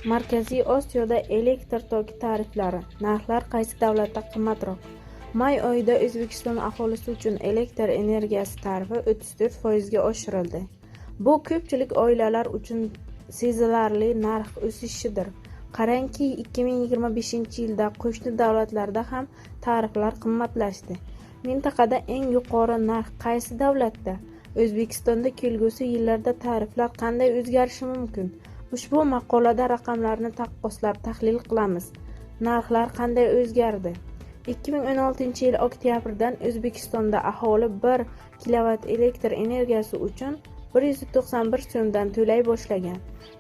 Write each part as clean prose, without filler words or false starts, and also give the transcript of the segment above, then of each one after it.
Markaziy Osiyoda elektr toki tariflari. Narxlar qaysi davlatda qimmatroq? May oyida O'zbekiston aholisi uchun elektr energiyasi tarifi 34% ga oshirildi. Bu ko'pchilik oilalar uchun sezilarli narx o'sishidir. Qarangki, 2025-yilda qo'shni davlatlarda ham tariflar qimmatlashdi. Mintaqada eng yuqori narx qaysi davlatda? O'zbekistonda kelgusi yillarda tariflar qanday o'zgarishi mumkin? Ushbu maqolada raqamlarni taqqoslab tahlil qilamiz. Narxlar qanday o'zgardi? 2016-yil oktyabrdan O'zbekistonda aholi 1 kilovat elektr energiyasi uchun 191 so'mdan to'lay boshlagan.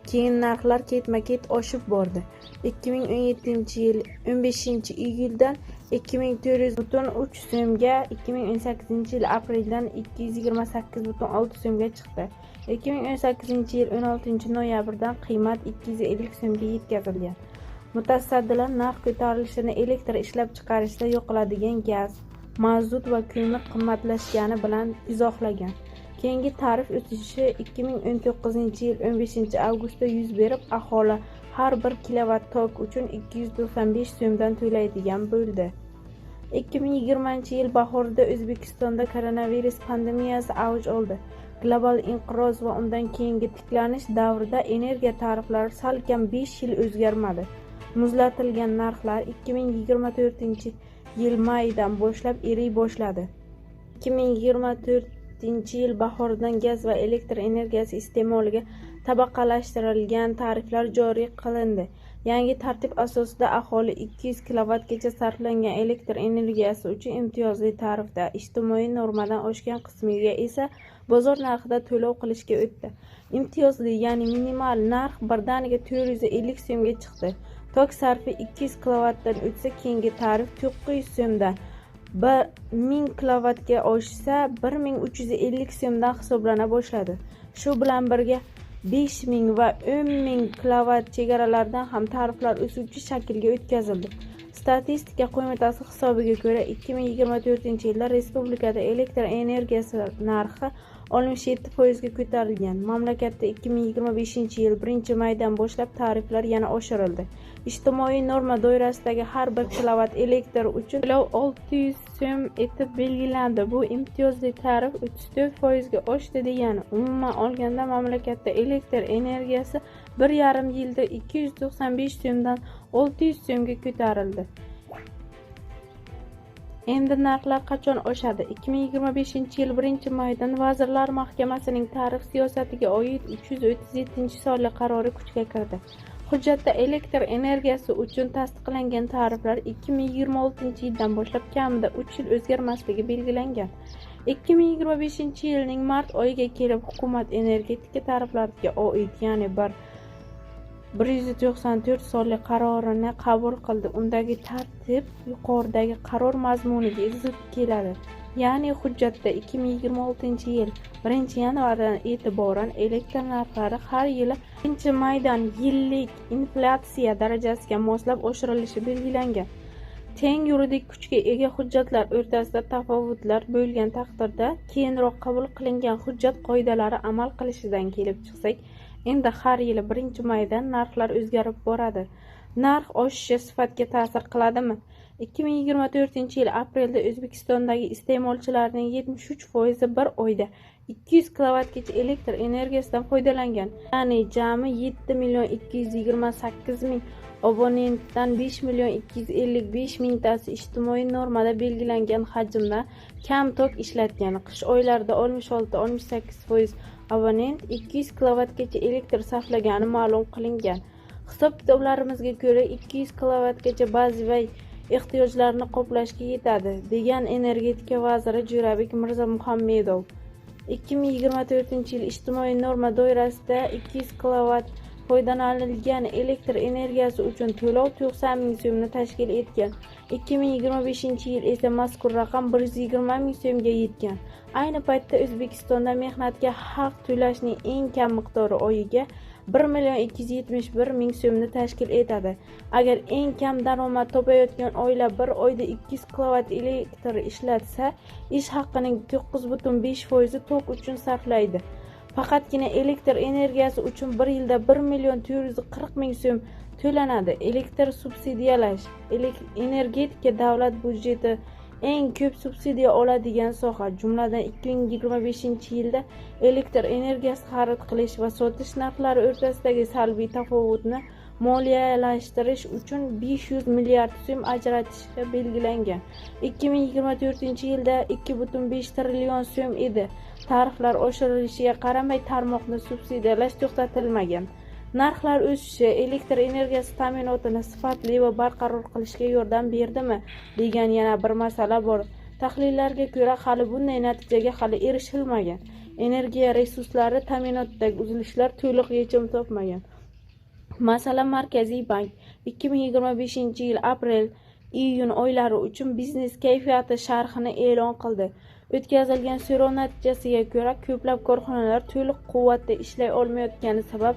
Keyin narxlar ketma-ket oshib bordi. 2017-yil 15-iyuldan 2403 so'mga, 2018-yil apreldan 228,6 so'mga chiqdi. 2018-yil 16-noyabrdan qiymat 250 so'mga yetkazilgan. Mutasaddilar narx ko'tarilishini elektr ishlab chiqarishda yoqiladigan gaz, mazut va ko'mir qimmatlashgani bilan izohlagan. Keyingi tarif o'sishi 2019-yil 15-avgustda yuz berib, aholi har 1 kilovat tok uchun 295 so'mdan to'laydigan bo'ldi. 2020-yil bahorida O'zbekistonda koronavirus pandemiyasi avj oldi. Global inqiroz va undan keyingi tiklanish davrida energiya tariflari salkam 5 yil o'zgarmadi. Muzlatilgan narxlar 2024-yil maydan boshlab eriy boshladi. 2024-yil bahoridan gaz va elektr energiyasi iste'moliga tabaqalashtirilgan tariflar joriy qilindi. Yangi tartib asosida aholi 200 kilovatgacha sarflangan elektr energiyasi uchun imtiyozli tarifda, ijtimoiy normadan oshgan qismiga esa bozor narxida to'lov qilishga o'tdi. Imtiyozli, ya'ni minimal narx birdaniga 450 so'mga chiqdi. Tok sarfi 200 kilovatdan o'tsa, keyingi tarif 900 so'mdan 1000 kilovatga oshsa 1350 so'mdan hisoblana boshladi. Shu bilan birga 5000 va 10000 kilovat chegaralardan ham tariflar o'suvchi shaklga o'tkazildi. Statistika qo'mitasi hisobiga ko'ra, 2024-yilda respublikada elektr energiyasi narxi 67% ga ko'tarilgan. Mamlakatda 2025-yil 1-maydan boshlab tariflar yana oshirildi. Ijtimoiy norma doirasidagi har 1 kilovat elektr uchun to'lov 600 so'm etib belgilandi. Bu imtiyozli tarif 34% ga oshdi degani. Umuman olganda mamlakatda elektr energiyasi 1,5 yilda 295 so'mdan 600 so'mga ko'tarildi. Endi narxlar qachon oshadi? 2025-yil 1-maydan Vazirlar Mahkamasining tarif siyosatiga oid 337-sonli qarori kuchga kirdi. Hujjatda elektr energiyasi uchun tasdiqlangan tariflar 2026-yildan boshlab kamida 3 yil o'zgarmasligi belgilangan. 2025-yilning mart oyiga kelib hukumat energetika tariflariga oid, ya'ni 194 sonli qarorini qabul qildi. Undagi tartib yuqoridagi qaror mazmuniga zid keladi. Ya'ni hujjatda 2026-yil 1-yanvardan e'tiboran elektr narxlari har yili 1-maydan yillik inflyatsiya darajasiga moslab oshirilishi belgilangan. Teng yuridik kuchga ega hujjatlar o'rtasida tafovutlar bo'lgan taqdirda keyinroq qabul qilingan hujjat qoidalari amal qilishidan kelib chiqsak, endi har yili 1-maydan narxlar o'zgarib boradi. Narx oshishi sifatga ta'sir qiladimi? 2024-yil aprelda O'zbekistondagi iste'molchilarning 73% bir oyda 200 kilovatgacha elektr energiyasidan foydalangan. Ya'ni jami 7,228,000 abonentdan 5,255,000 mingtasi ijtimoiy normada belgilangan hajmda kam tok ishlatgan. Qish oylarida 66-68% abonent 200 kilovatgacha elektr sarflagani ma'lum qilingan. Hisob-kitoblarimizga ko'ra 200 kilovatgacha bazaviy ehtiyojlarni qoplashga yetadi, degan energetika vaziri Jo'rabek Mirzamuhammedov. 2024-yil ijtimoiy norma doirasida 200 kilovat foydalanilgan elektr energiyasi uchun to'lov 90 ming so'mni tashkil etgan. 2025-yil esa mazkur raqam 120 ming so'mga yetgan. Ayni paytda O'zbekistonda mehnatga haq to'lashning eng kam miqdori oyiga 1,271,000 so'mni tashkil etadi. Agar eng kam daromad topayotgan oila bir oyda 200 kilovat elektr ishlatsa, ish haqining 9,5% tok uchun sarflaydi. Faqatgina elektr energiyasi uchun bir yilda 1.440.000 so'm to'lanadi. Elektr subsidiyalash. Energetika davlat budjeti eng ko'p subsidiya oladigan soha, jumladan 2025-yilda elektr energiyasi xarid qilish va sotish narxlari o'rtasidagi salbiy tafovutni moliyalashtirish uchun 500 milliard so'm ajratishi belgilangan. 2024-yilda 2,5 trillion so'm edi. Tariflar oshirilishiga qaramay tarmoqni subsidiyalash to'xtatilmagan. Narxlar o'sishi elektr energiyasi ta'minotini sifatli va barqaror qilishga yordam berdimi degan yana bir masala bor. Tahlillarga ko'ra, hali bunday natijaga hali erishilmagan. Energiya resurslari ta'minotidagi uzilishlar to'liq yechim topmagan. Masalan, Markaziy bank 2025-yil aprel-iyun oylari uchun biznes kayfiyati sharhini e'lon qildi. O'tkazilgan so'rov natijasiga ko'ra, ko'plab korxonalar to'liq quvvatda ishlay olmayotgani sabab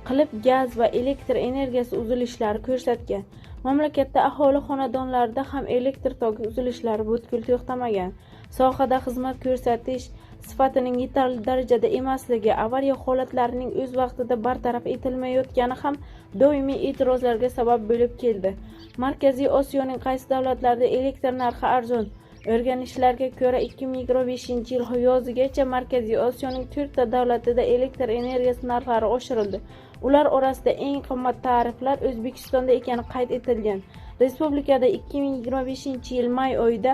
qilib gaz va elektr energiyasi uzilishlari ko'rsatgan. Mamlakatda aholi xonadonlarida ham elektr toki uzilishlari butkul to'xtamagan. Sohada xizmat ko'rsatish sifatining yetarli darajada emasligi, avariya holatlarining o'z vaqtida bartaraf etilmayotgani ham doimiy e'tirozlarga sabab bo'lib keldi. Markaziy Osiyoning qaysi davlatlarida elektr narxi arzon? O'rganishlarga ko'ra, 2025-yil yozigacha Markaziy Osiyoning 4 ta davlatida elektr energiyasi narxlari oshirildi. Ular orasida eng qimmat tariflar O'zbekistonda ekani qayd etilgan. Respublikada 2025-yil may oyida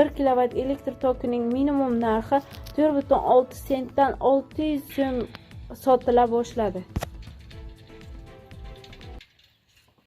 1 kilovat elektr tokining minimum narxi 4,6 sentdan 600 so'm sotila boshladi.